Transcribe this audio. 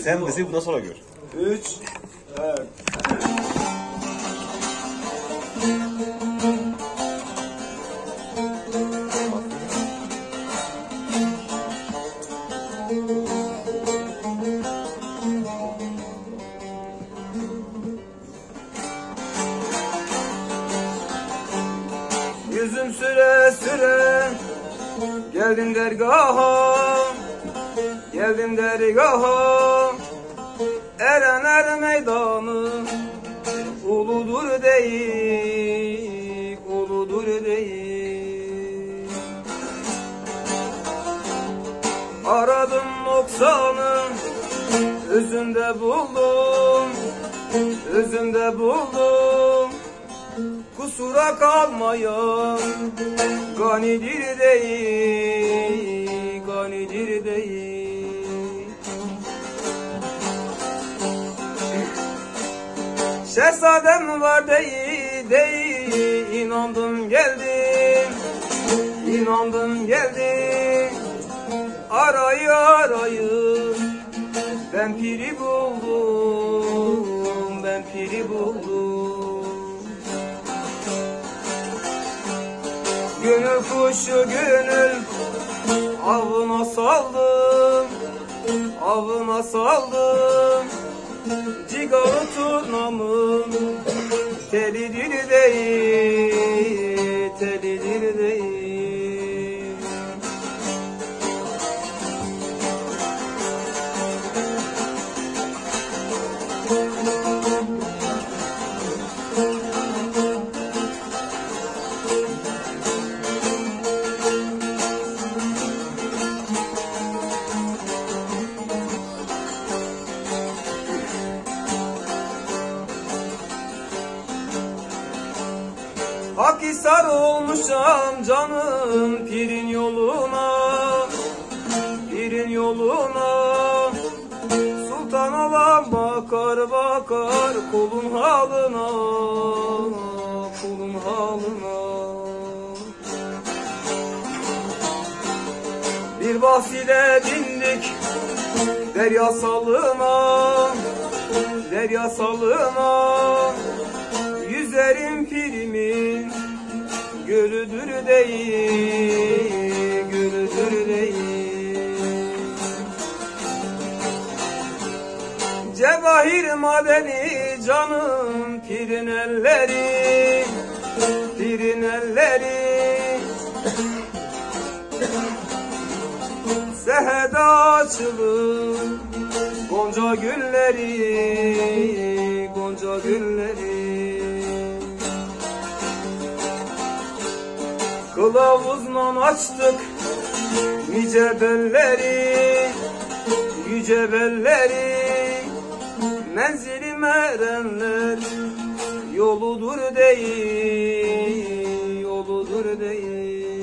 Sen bizi bundan sonra gör. 3 4 Yüzüm süre süre geldim dergaha, geldim dergaha. Erenler meydanı uludur değil, uludur değil. Aradım noksanı, özünde buldum, özünde buldum. Kusura kalmayan ganidir değil, ganidir değil. Şehzadem var değil, değil. İnandım geldim, inandım geldim. Arayı arayı ben piri buldum, ben piri buldum. Gönül kuşu gönül avına saldım, avına saldım. Cigarı turnamın telidir değil, telidir değil. Akhisar olmuşam canım pirin yoluna, pirin yoluna. Sultan olan bakar bakar kulun halına, kulun halına. Bir bahsile bindik derya salına, derya salına. Yüzerim pirimin gölüdür değil, gölüdür değil. Cevahir madeni canım pirin elleri, pirin elleri. Sehede açılır gonca gülleri, gonca gülleri. Kılavuzla açtık nice belleri, yüce belleri. Menzilim erenler yoludur değil, yoludur değil.